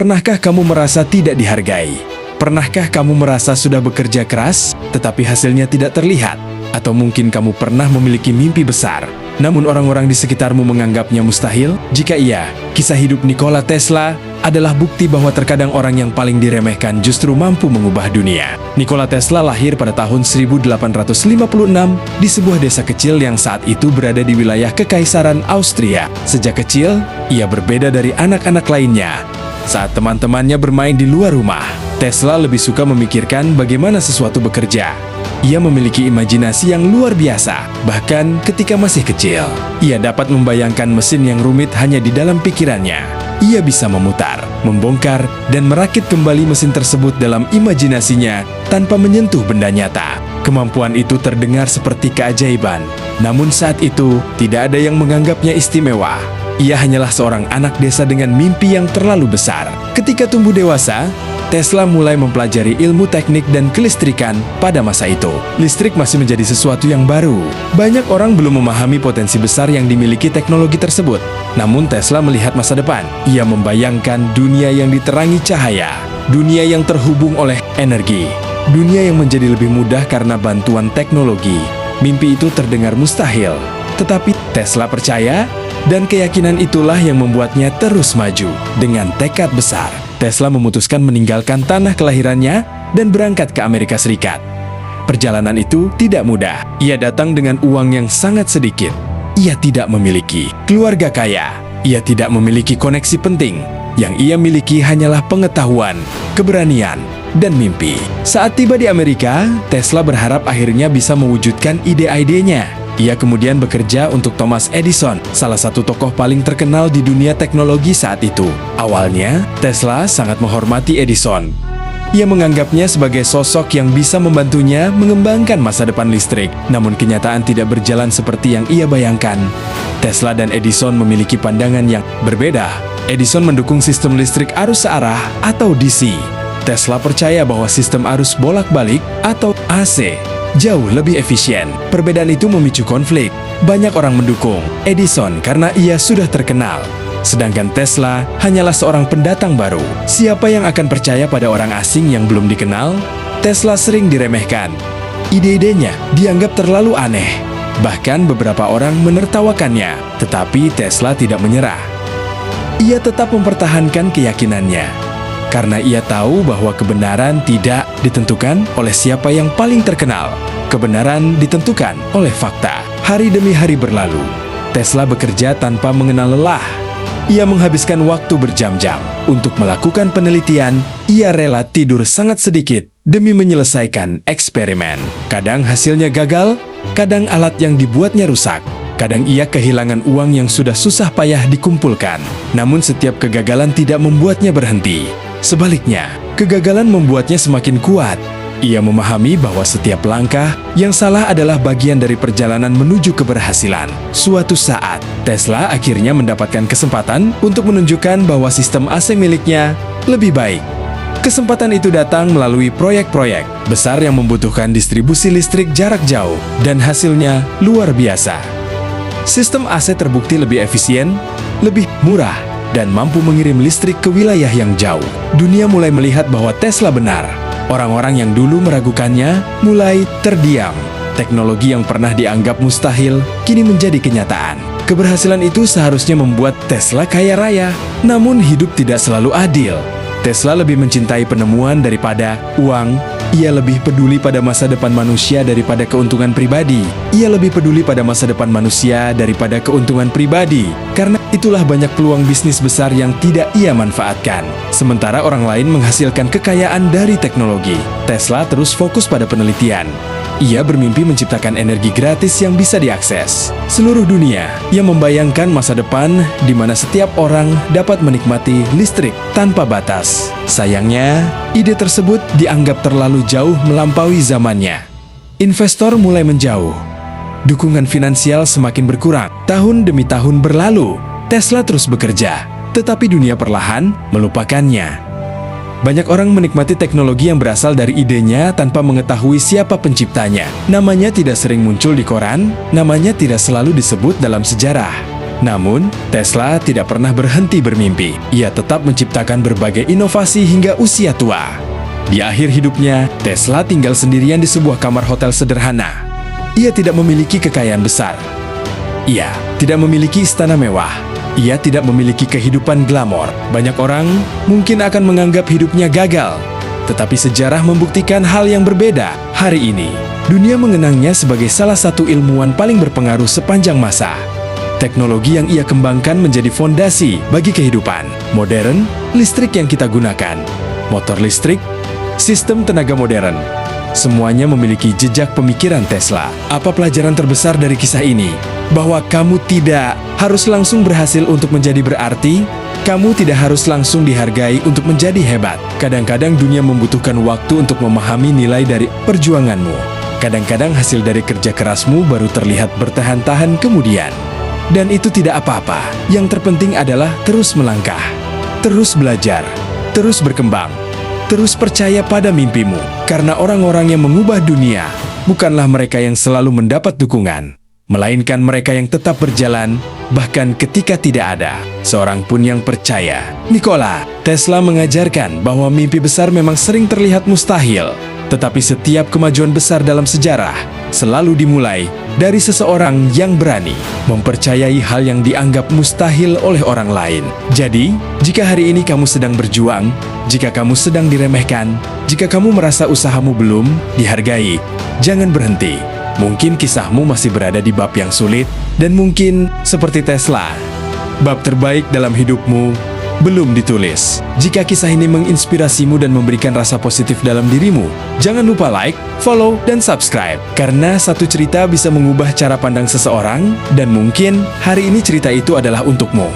Pernahkah kamu merasa tidak dihargai? Pernahkah kamu merasa sudah bekerja keras, tetapi hasilnya tidak terlihat? Atau mungkin kamu pernah memiliki mimpi besar, namun orang-orang di sekitarmu menganggapnya mustahil? Jika iya, kisah hidup Nikola Tesla adalah bukti bahwa terkadang orang yang paling diremehkan justru mampu mengubah dunia. Nikola Tesla lahir pada tahun 1856 di sebuah desa kecil yang saat itu berada di wilayah Kekaisaran Austria. Sejak kecil, ia berbeda dari anak-anak lainnya. Saat teman-temannya bermain di luar rumah, Tesla lebih suka memikirkan bagaimana sesuatu bekerja. Ia memiliki imajinasi yang luar biasa, bahkan ketika masih kecil. Ia dapat membayangkan mesin yang rumit hanya di dalam pikirannya. Ia bisa memutar, membongkar, dan merakit kembali mesin tersebut dalam imajinasinya tanpa menyentuh benda nyata. Kemampuan itu terdengar seperti keajaiban, namun saat itu tidak ada yang menganggapnya istimewa. Ia hanyalah seorang anak desa dengan mimpi yang terlalu besar. Ketika tumbuh dewasa, Tesla mulai mempelajari ilmu teknik dan kelistrikan pada masa itu. Listrik masih menjadi sesuatu yang baru. Banyak orang belum memahami potensi besar yang dimiliki teknologi tersebut. Namun Tesla melihat masa depan. Ia membayangkan dunia yang diterangi cahaya, dunia yang terhubung oleh energi, dunia yang menjadi lebih mudah karena bantuan teknologi. Mimpi itu terdengar mustahil, tetapi Tesla percaya, dan keyakinan itulah yang membuatnya terus maju. Dengan tekad besar, Tesla memutuskan meninggalkan tanah kelahirannya dan berangkat ke Amerika Serikat. Perjalanan itu tidak mudah. Ia datang dengan uang yang sangat sedikit. Ia tidak memiliki keluarga kaya. Ia tidak memiliki koneksi penting. Yang ia miliki hanyalah pengetahuan, keberanian, dan mimpi. Saat tiba di Amerika, Tesla berharap akhirnya bisa mewujudkan ide-idenya. Ia kemudian bekerja untuk Thomas Edison, salah satu tokoh paling terkenal di dunia teknologi saat itu. Awalnya, Tesla sangat menghormati Edison. Ia menganggapnya sebagai sosok yang bisa membantunya mengembangkan masa depan listrik. Namun kenyataan tidak berjalan seperti yang ia bayangkan. Tesla dan Edison memiliki pandangan yang berbeda. Edison mendukung sistem listrik arus searah atau DC. Tesla percaya bahwa sistem arus bolak-balik atau AC jauh lebih efisien. Perbedaan itu memicu konflik. Banyak orang mendukung Edison karena ia sudah terkenal. Sedangkan Tesla hanyalah seorang pendatang baru. Siapa yang akan percaya pada orang asing yang belum dikenal? Tesla sering diremehkan. Ide-idenya dianggap terlalu aneh. Bahkan beberapa orang menertawakannya. Tetapi Tesla tidak menyerah. Ia tetap mempertahankan keyakinannya. Karena ia tahu bahwa kebenaran tidak ditentukan oleh siapa yang paling terkenal. Kebenaran ditentukan oleh fakta. Hari demi hari berlalu. Tesla bekerja tanpa mengenal lelah. Ia menghabiskan waktu berjam-jam untuk melakukan penelitian. Ia rela tidur sangat sedikit demi menyelesaikan eksperimen. Kadang hasilnya gagal, kadang alat yang dibuatnya rusak. Kadang ia kehilangan uang yang sudah susah payah dikumpulkan. Namun setiap kegagalan tidak membuatnya berhenti. Sebaliknya, kegagalan membuatnya semakin kuat. Ia memahami bahwa setiap langkah yang salah adalah bagian dari perjalanan menuju keberhasilan. Suatu saat, Tesla akhirnya mendapatkan kesempatan untuk menunjukkan bahwa sistem AC miliknya lebih baik. Kesempatan itu datang melalui proyek-proyek besar yang membutuhkan distribusi listrik jarak jauh, dan hasilnya luar biasa. Sistem AC terbukti lebih efisien, lebih murah, dan mampu mengirim listrik ke wilayah yang jauh. Dunia mulai melihat bahwa Tesla benar. Orang-orang yang dulu meragukannya mulai terdiam. Teknologi yang pernah dianggap mustahil kini menjadi kenyataan. Keberhasilan itu seharusnya membuat Tesla kaya raya, namun hidup tidak selalu adil. Tesla lebih mencintai penemuan daripada uang. Ia lebih peduli pada masa depan manusia daripada keuntungan pribadi. Ia lebih peduli pada masa depan manusia daripada keuntungan pribadi. Karena itulah banyak peluang bisnis besar yang tidak ia manfaatkan. Sementara orang lain menghasilkan kekayaan dari teknologi, Tesla terus fokus pada penelitian. Ia bermimpi menciptakan energi gratis yang bisa diakses seluruh dunia. Ia membayangkan masa depan di mana setiap orang dapat menikmati listrik tanpa batas. Sayangnya, ide tersebut dianggap terlalu jauh melampaui zamannya. Investor mulai menjauh. Dukungan finansial semakin berkurang. Tahun demi tahun berlalu, Tesla terus bekerja, tetapi dunia perlahan melupakannya. Banyak orang menikmati teknologi yang berasal dari idenya tanpa mengetahui siapa penciptanya. Namanya tidak sering muncul di koran, namanya tidak selalu disebut dalam sejarah. Namun, Tesla tidak pernah berhenti bermimpi. Ia tetap menciptakan berbagai inovasi hingga usia tua. Di akhir hidupnya, Tesla tinggal sendirian di sebuah kamar hotel sederhana. Ia tidak memiliki kekayaan besar. Ia tidak memiliki istana mewah. Ia tidak memiliki kehidupan glamor. Banyak orang mungkin akan menganggap hidupnya gagal. Tetapi sejarah membuktikan hal yang berbeda. Hari ini, dunia mengenangnya sebagai salah satu ilmuwan paling berpengaruh sepanjang masa. Teknologi yang ia kembangkan menjadi fondasi bagi kehidupan modern, listrik yang kita gunakan, motor listrik, sistem tenaga modern. Semuanya memiliki jejak pemikiran Tesla. Apa pelajaran terbesar dari kisah ini? Bahwa kamu tidak harus langsung berhasil untuk menjadi berarti, kamu tidak harus langsung dihargai untuk menjadi hebat. Kadang-kadang dunia membutuhkan waktu untuk memahami nilai dari perjuanganmu. Kadang-kadang hasil dari kerja kerasmu baru terlihat bertahan-tahan kemudian. Dan itu tidak apa-apa. Yang terpenting adalah terus melangkah, terus belajar, terus berkembang, terus percaya pada mimpimu. Karena orang-orang yang mengubah dunia bukanlah mereka yang selalu mendapat dukungan, melainkan mereka yang tetap berjalan, bahkan ketika tidak ada seorang pun yang percaya. Nikola Tesla mengajarkan bahwa mimpi besar memang sering terlihat mustahil, tetapi setiap kemajuan besar dalam sejarah selalu dimulai dari seseorang yang berani mempercayai hal yang dianggap mustahil oleh orang lain. Jadi, jika hari ini kamu sedang berjuang, jika kamu sedang diremehkan, jika kamu merasa usahamu belum dihargai, jangan berhenti. Mungkin kisahmu masih berada di bab yang sulit, dan mungkin seperti Tesla, bab terbaik dalam hidupmu belum ditulis. Jika kisah ini menginspirasimu dan memberikan rasa positif dalam dirimu, jangan lupa like, follow, dan subscribe. Karena satu cerita bisa mengubah cara pandang seseorang, dan mungkin hari ini cerita itu adalah untukmu.